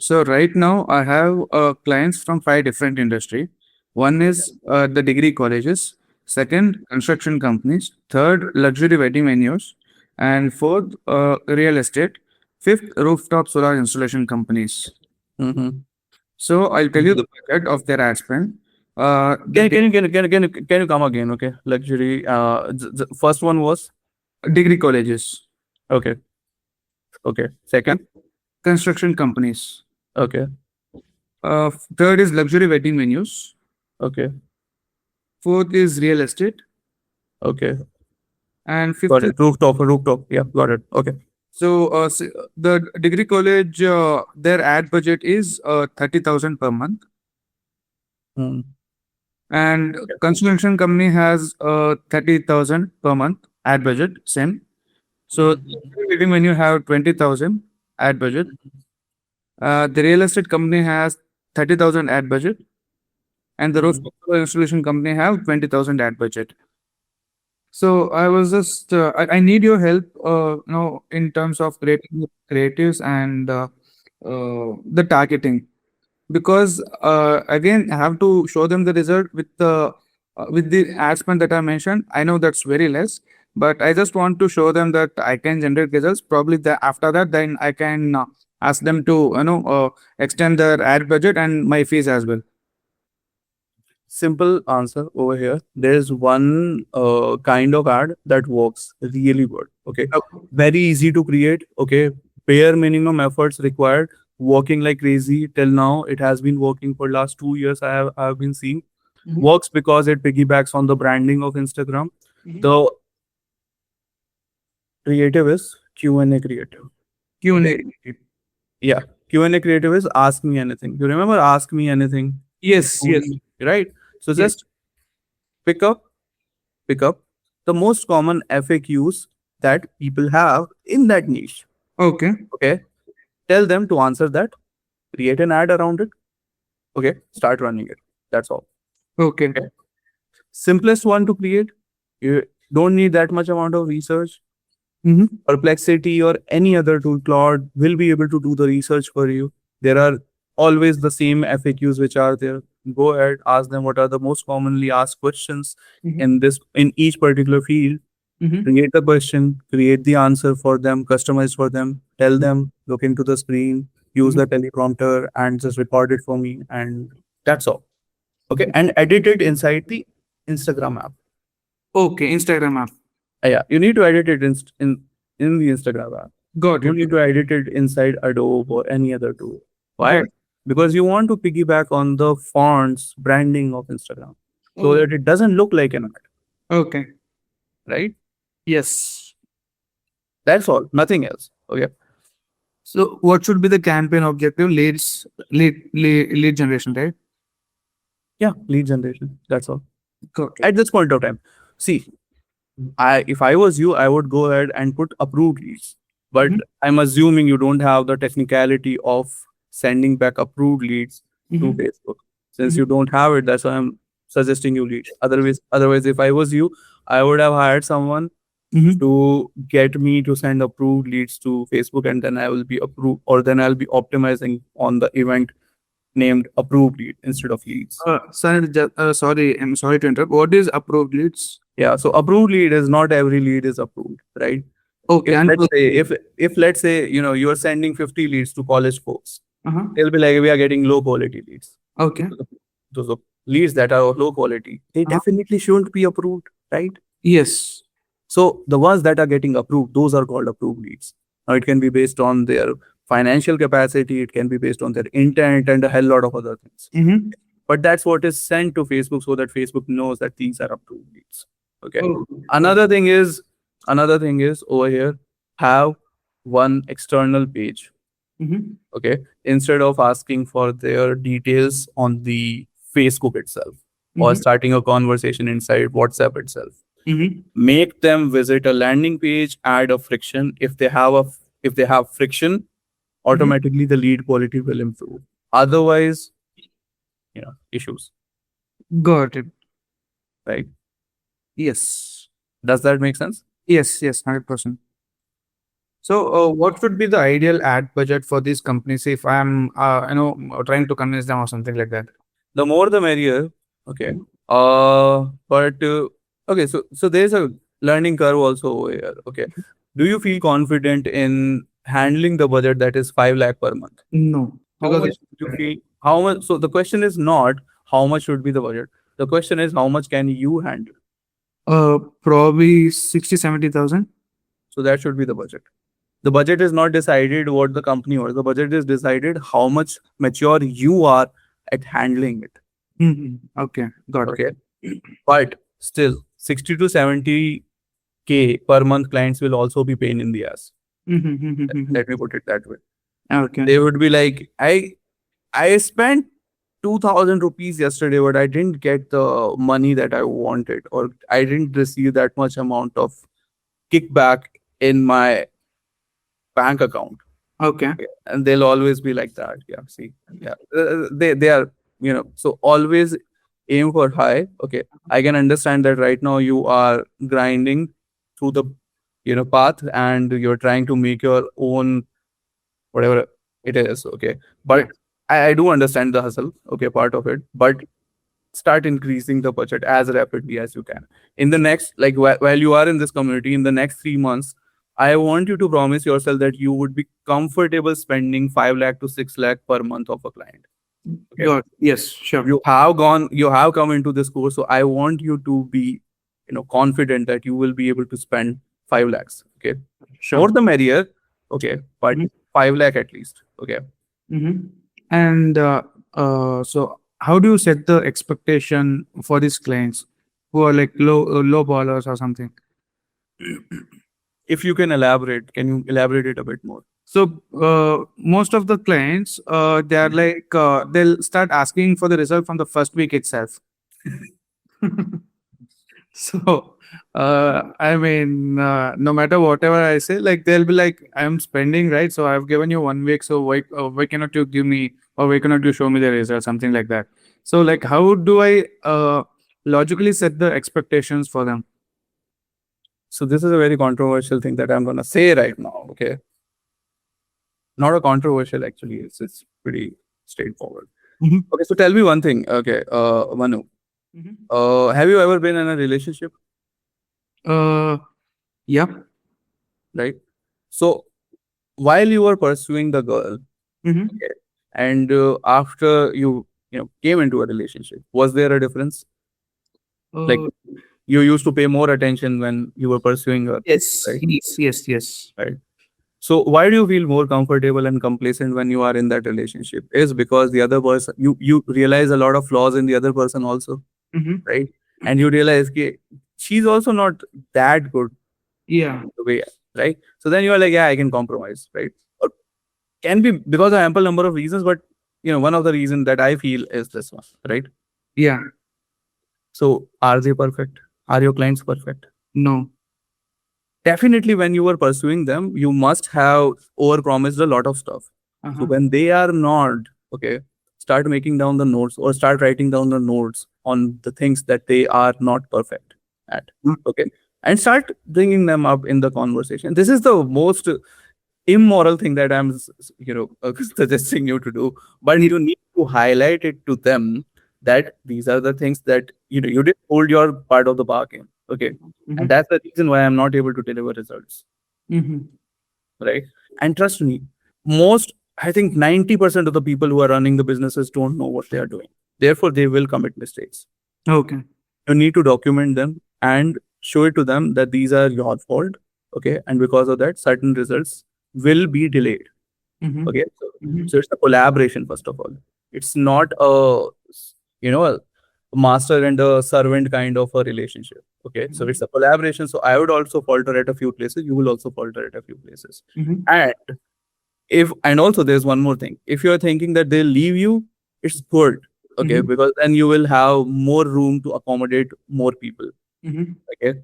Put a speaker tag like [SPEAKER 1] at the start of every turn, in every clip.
[SPEAKER 1] So right now I have clients from 5 different industry. One is the degree colleges, second construction companies, third luxury wedding venues, and fourth real estate, fifth rooftop solar installation companies.
[SPEAKER 2] Mm-hmm.
[SPEAKER 1] So I'll tell you the budget of their ad spend. The
[SPEAKER 2] Can you come again? Okay, luxury. The first one was
[SPEAKER 1] degree colleges,
[SPEAKER 2] okay. Okay.
[SPEAKER 1] uh,
[SPEAKER 2] Second.
[SPEAKER 1] construction companies.
[SPEAKER 2] Okay.
[SPEAKER 1] Third is luxury wedding venues.
[SPEAKER 2] Okay.
[SPEAKER 1] Fourth is real estate,
[SPEAKER 2] Okay.
[SPEAKER 1] and fifth
[SPEAKER 2] Got
[SPEAKER 1] is
[SPEAKER 2] it. Rooftop. Rooftop. Yeah. Got it. Okay.
[SPEAKER 1] so the degree college their ad budget is 30,000 per month,
[SPEAKER 2] Hmm.
[SPEAKER 1] and
[SPEAKER 2] Okay.
[SPEAKER 1] construction company has 30,000 per month ad budget same. So wedding venue have 20,000 ad budget. The real estate company has 30,000 ad budget, and the
[SPEAKER 2] Mhm.
[SPEAKER 1] rooftop solar installation company have 20,000 ad budget. So I was just I need your help, in terms of creating creatives and the targeting, because again I have to show them the result with the ad spend that I mentioned. I know that's very less, but I just want to show them that I can generate results. Probably after that, then I can ask them to extend their ad budget and my fees as well.
[SPEAKER 2] Simple answer over here. There's one kind of ad that works really good. Okay.
[SPEAKER 1] Okay.
[SPEAKER 2] Very easy to create. Okay. Bare minimum efforts required. Working like crazy till now. It has been working for last 2 years. I have been seeing
[SPEAKER 1] Mhm.
[SPEAKER 2] works because it piggybacks on the branding of Instagram.
[SPEAKER 1] Mhm.
[SPEAKER 2] The creative is Q&A creative.
[SPEAKER 1] Q&A.
[SPEAKER 2] Yeah. Q&A creative is ask me anything. You remember ask me anything?
[SPEAKER 1] Yes, yes,
[SPEAKER 2] Right? So
[SPEAKER 1] yes.
[SPEAKER 2] just pick up pick up the most common FAQs that people have in that niche.
[SPEAKER 1] Okay,
[SPEAKER 2] Okay. Tell them to answer that, create an ad around it. Okay. Start running it. That's all.
[SPEAKER 1] okay.
[SPEAKER 2] Okay. Simplest one to create. You don't need that much amount of research.
[SPEAKER 1] Mm-hmm.
[SPEAKER 2] Perplexity or any other tool, Claude will be able to do the research for you. There are always the same FAQs which are there. Go ahead, ask them what are the most commonly asked questions
[SPEAKER 1] Mm-hmm.
[SPEAKER 2] in each particular field.
[SPEAKER 1] Mm-hmm.
[SPEAKER 2] Create the question, create the answer for them, customize for them, tell them, look into the screen, use the teleprompter and just record it for me. And that's all. Okay. And edit it inside the Instagram app.
[SPEAKER 1] Okay, Instagram app.
[SPEAKER 2] Yeah. You need to edit it in the Instagram app.
[SPEAKER 1] Got
[SPEAKER 2] You
[SPEAKER 1] it.
[SPEAKER 2] need to edit it inside Adobe or any other tool. Why?
[SPEAKER 1] Got it.
[SPEAKER 2] Because you want to piggyback on the fonts branding of Instagram so
[SPEAKER 1] Oh,
[SPEAKER 2] that it doesn't look like an ad,
[SPEAKER 1] okay.
[SPEAKER 2] right?
[SPEAKER 1] Yes.
[SPEAKER 2] That's all, nothing else. Okay.
[SPEAKER 1] So, what should be the campaign objective? Lead generation, right?
[SPEAKER 2] Yeah, lead generation. That's all.
[SPEAKER 1] Got it.
[SPEAKER 2] At this point of time, see, if I was you, I would go ahead and put approved leads. But
[SPEAKER 1] Mhm.
[SPEAKER 2] I'm assuming you don't have the technicality of sending back approved leads to
[SPEAKER 1] Mhm.
[SPEAKER 2] Facebook. Since
[SPEAKER 1] Mhm.
[SPEAKER 2] you don't have it, that's why I'm suggesting you leads. Otherwise, if I was you, I would have hired someone
[SPEAKER 1] Mhm.
[SPEAKER 2] to get me to send approved leads to Facebook, and then I will be approved, or then I'll be optimizing on the event named approved lead instead of leads.
[SPEAKER 1] Sorry, I'm sorry to interrupt. What is approved leads?
[SPEAKER 2] Yeah, so approved lead is not every lead is approved, right?
[SPEAKER 1] Okay,
[SPEAKER 2] If
[SPEAKER 1] and
[SPEAKER 2] let's say if let's say you are sending 50 leads to college folks,
[SPEAKER 1] uh-huh.
[SPEAKER 2] they'll be like we are getting low quality leads.
[SPEAKER 1] Okay.
[SPEAKER 2] Those are leads that are of low quality, they
[SPEAKER 1] Uh-huh.
[SPEAKER 2] definitely shouldn't be approved, right?
[SPEAKER 1] Yes.
[SPEAKER 2] So the ones that are getting approved, those are called approved leads. Now it can be based on their financial capacity, it can be based on their intent and a hell lot of other things.
[SPEAKER 1] Mm-hmm.
[SPEAKER 2] But that's what is sent to Facebook so that Facebook knows that these are approved leads. Okay.
[SPEAKER 1] Oh.
[SPEAKER 2] Another thing is over here, have one external page.
[SPEAKER 1] Mm-hmm.
[SPEAKER 2] Okay. Instead of asking for their details on the Facebook itself or
[SPEAKER 1] Mm-hmm.
[SPEAKER 2] starting a conversation inside WhatsApp itself,
[SPEAKER 1] Mm-hmm.
[SPEAKER 2] make them visit a landing page, add a friction. If they have friction, automatically the lead quality will improve. Otherwise, issues,
[SPEAKER 1] Got it.
[SPEAKER 2] right?
[SPEAKER 1] Yes.
[SPEAKER 2] Does that make sense?
[SPEAKER 1] Yes. Yes. 100%. So, what should be the ideal ad budget for these companies if I'm, trying to convince them or something like that?
[SPEAKER 2] The more the merrier. Okay. But okay, so there's a learning curve also over here. Okay. Do you feel confident in handling the budget that is 5 lakh per month?
[SPEAKER 1] No,
[SPEAKER 2] How
[SPEAKER 1] because
[SPEAKER 2] much do you feel? How much? So the question is not how much should be the budget. The question is how much can you handle.
[SPEAKER 1] probably 60, 70,000.
[SPEAKER 2] So that should be the budget. The budget is not decided what the company or the budget is decided how much mature you are at handling it.
[SPEAKER 1] Okay, got it.
[SPEAKER 2] Okay. But still, 60 to 70K per month clients will also be pain in the ass. Let me put it that way.
[SPEAKER 1] Okay.
[SPEAKER 2] They would be like, I spent 2,000 rupees yesterday, but I didn't get the money that I wanted, or I didn't receive that much amount of kickback in my bank account.
[SPEAKER 1] Okay.
[SPEAKER 2] And they'll always be like that. Yeah, see, yeah, they are, so always aim for high. Okay, I can understand that right now you are grinding through the path, and you're trying to make your own whatever it is. Okay, but
[SPEAKER 1] Yeah.
[SPEAKER 2] I do understand the hustle. Okay, part of it, but start increasing the budget as rapidly as you can. In the next, like while you are in this community, in the next 3 months, I want you to promise yourself that you would be comfortable spending 5 lakh to 6 lakh per month of a client. Okay.
[SPEAKER 1] Got Yes, sure.
[SPEAKER 2] You have come into this course, so I want you to be, confident that you will be able to spend 5 lakhs. Okay.
[SPEAKER 1] Sure.
[SPEAKER 2] More the merrier. Okay. But
[SPEAKER 1] Mhm.
[SPEAKER 2] 5 lakh at least. Okay.
[SPEAKER 1] And so, how do you set the expectation for these clients who are like low ballers or something?
[SPEAKER 2] If you can elaborate, can you elaborate it a bit more?
[SPEAKER 1] So, most of the clients, they're like they'll start asking for the result from the first week itself. So, I mean, no matter whatever I say, like they'll be like, "I'm spending, right? So I've given you 1 week. So why cannot you give me, or why cannot you show me the result, something like that?" So, like, how do I logically set the expectations for them?
[SPEAKER 2] So this is a very controversial thing that I'm gonna say right now. Okay. Not a controversial actually. It's pretty straightforward. Okay, so tell me one thing. Okay, Manu. Have you ever been in a relationship?
[SPEAKER 1] Yeah.
[SPEAKER 2] Right. So while you were pursuing the girl, okay, and after you came into a relationship, was there a difference? Like you used to pay more attention when you were pursuing her,
[SPEAKER 1] Yes,
[SPEAKER 2] right?
[SPEAKER 1] yes.
[SPEAKER 2] Right. So why do you feel more comfortable and complacent when you are in that relationship? Is because the other person, you realize a lot of flaws in the other person also, right? And you realize okay, she's also not that good
[SPEAKER 1] Yeah.
[SPEAKER 2] the way, right? So then you are like, yeah, I can compromise, right? Or can be because of ample number of reasons, but one of the reasons that I feel is this one, right?
[SPEAKER 1] Yeah.
[SPEAKER 2] So are they perfect? Are your clients perfect?
[SPEAKER 1] No.
[SPEAKER 2] Definitely when you were pursuing them, you must have overpromised a lot of stuff. So when they are not, okay, start making down the notes or start writing down the notes on the things that they are not perfect at. Okay. And start bringing them up in the conversation. This is the most immoral thing that I'm, suggesting you to do. But you need to highlight it to them that these are the things that, you did hold your part of the bargain. Okay. And that's the reason why I'm not able to deliver results. Right. And trust me, I think 90% of the people who are running the businesses don't know what they are doing. Therefore, they will commit mistakes.
[SPEAKER 1] Okay.
[SPEAKER 2] You need to document them and show it to them that these are your fault. Okay. And because of that, certain results will be delayed. Okay. So it's a collaboration, first of all. It's not a master and a servant kind of a relationship. Okay. So it's a collaboration. So I would also falter at a few places. You will also falter at a few places. And also there's one more thing. If you're thinking that they'll leave you, it's good. Okay. Because then you will have more room to accommodate more people. Okay.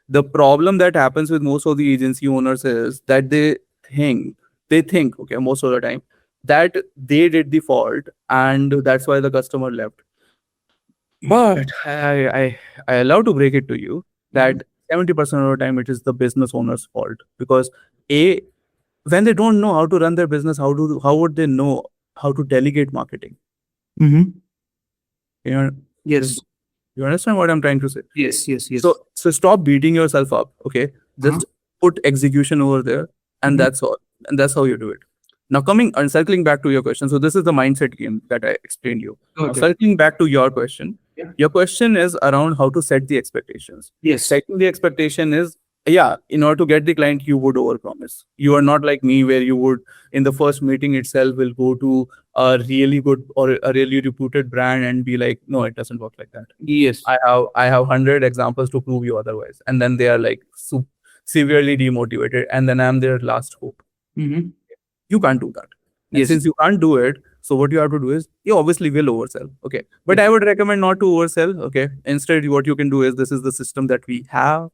[SPEAKER 2] The problem that happens with most of the agency owners is that they think, okay, most of the time, that they did the fault and that's why the customer left. But I allow to break it to you that 70% of the time it is the business owner's fault because A, when they don't know how to run their business, how would they know how to delegate marketing?
[SPEAKER 1] Mm-hmm.
[SPEAKER 2] You know,
[SPEAKER 1] Yes.
[SPEAKER 2] you understand what I'm trying to say?
[SPEAKER 1] Yes. Yes. Yes.
[SPEAKER 2] So stop beating yourself up. Okay,
[SPEAKER 1] Uh-huh.
[SPEAKER 2] just put execution over there, and
[SPEAKER 1] Mhm.
[SPEAKER 2] that's all. And that's how you do it. Now coming and circling back to your question. So this is the mindset game that I explained you. Now
[SPEAKER 1] Got it.
[SPEAKER 2] circling back to your question.
[SPEAKER 1] Yeah.
[SPEAKER 2] Your question is around how to set the expectations.
[SPEAKER 1] Yes.
[SPEAKER 2] Setting the expectation is, yeah, in order to get the client, you would overpromise. You are not like me, where you would in the first meeting itself will go to a really good or a really reputed brand and be like, no, it doesn't work like that.
[SPEAKER 1] Yes.
[SPEAKER 2] I have 100 examples to prove you otherwise, and then they are like severely demotivated, and then I'm their last hope.
[SPEAKER 1] Mm-hmm.
[SPEAKER 2] You can't do that. And
[SPEAKER 1] Yes.
[SPEAKER 2] since you can't do it, so what you have to do is you obviously will oversell. Okay. But
[SPEAKER 1] Yes.
[SPEAKER 2] I would recommend not to oversell. Okay. Instead, what you can do is, this is the system that we have.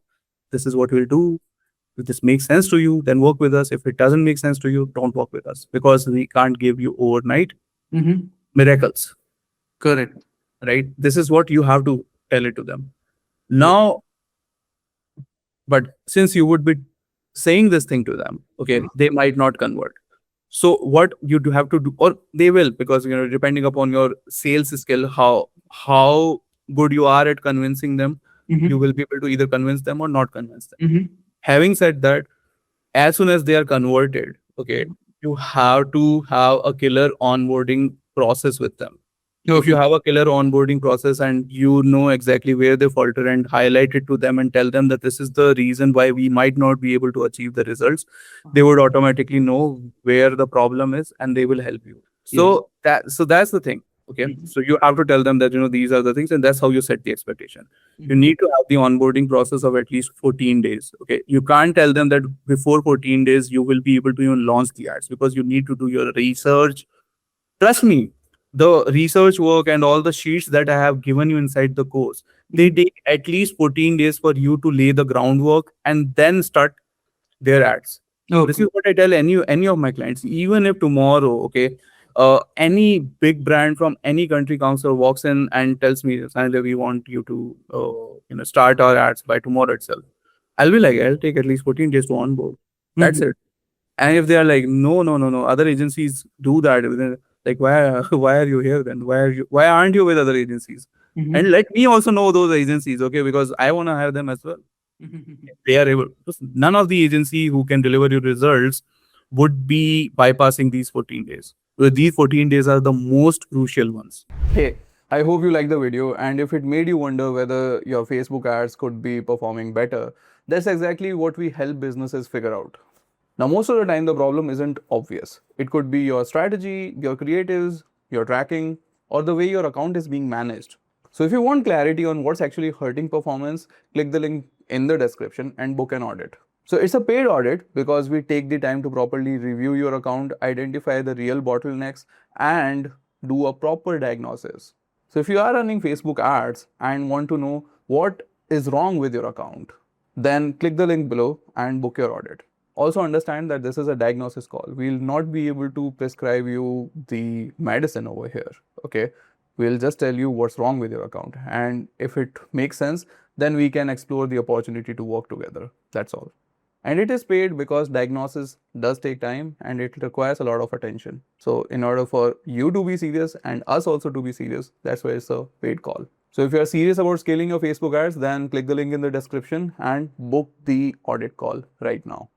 [SPEAKER 2] This is what we'll do. If this makes sense to you, then work with us. If it doesn't make sense to you, don't work with us, because we can't give you overnight
[SPEAKER 1] Mm-hmm.
[SPEAKER 2] miracles.
[SPEAKER 1] Correct.
[SPEAKER 2] Right. This is what you have to tell it to them.
[SPEAKER 1] Yes.
[SPEAKER 2] Now, but since you would be saying this thing to them, okay, they might not convert. So what you do have to do, or they will, because depending upon your sales skill, how good you are at convincing them,
[SPEAKER 1] Mm-hmm.
[SPEAKER 2] you will be able to either convince them or not convince them.
[SPEAKER 1] Mm-hmm.
[SPEAKER 2] Having said that, as soon as they are converted, okay, you have to have a killer onboarding process with them. If you
[SPEAKER 1] Okay.
[SPEAKER 2] have a killer onboarding process and you know exactly where they falter, and highlight it to them and tell them that this is the reason why we might not be able to achieve the results, they would automatically know where the problem is and they will help you.
[SPEAKER 1] Yes.
[SPEAKER 2] So that's the thing. Okay.
[SPEAKER 1] Mhm.
[SPEAKER 2] So you have to tell them that these are the things, and that's how you set the expectation. You need to have the onboarding process of at least 14 days. Okay. You can't tell them that before 14 days you will be able to even launch the ads, because you need to do your research. Trust me, the research work and all the sheets that I have given you inside the course, they take at least 14 days for you to lay the groundwork and then start their ads. This
[SPEAKER 1] Okay.
[SPEAKER 2] is what I tell any of my clients. Even if tomorrow, okay, any big brand from any country council walks in and tells me, Sannidhya, we want you to start our ads by tomorrow itself. I'll be like, I'll take at least 14 days to onboard. That's
[SPEAKER 1] Mhm.
[SPEAKER 2] it. And if they are like, no, no, no, no, other agencies do that, then, like, why are you here then? Why aren't you with other agencies?
[SPEAKER 1] Mhm.
[SPEAKER 2] And let me also know those agencies, okay, because I want to hire them as well.
[SPEAKER 1] Mhm.
[SPEAKER 2] They are able, because none of the agency who can deliver you results would be bypassing these 14 days. So these 14 days are the most crucial ones. Hey, I hope you liked the video, and if it made you wonder whether your Facebook ads could be performing better, that's exactly what we help businesses figure out. Now, most of the time, the problem isn't obvious. It could be your strategy, your creatives, your tracking, or the way your account is being managed. So, if you want clarity on what's actually hurting performance, click the link in the description and book an audit. So, it's a paid audit because we take the time to properly review your account, identify the real bottlenecks, and do a proper diagnosis. So, if you are running Facebook ads and want to know what is wrong with your account, then click the link below and book your audit. Also understand that this is a diagnosis call. We'll not be able to prescribe you the medicine over here. Okay. We'll just tell you what's wrong with your account. And if it makes sense, then we can explore the opportunity to work together. That's all. And it is paid because diagnosis does take time and it requires a lot of attention. So, in order for you to be serious and us also to be serious, that's why it's a paid call. So, if you're serious about scaling your Facebook ads, then click the link in the description and book the audit call right now.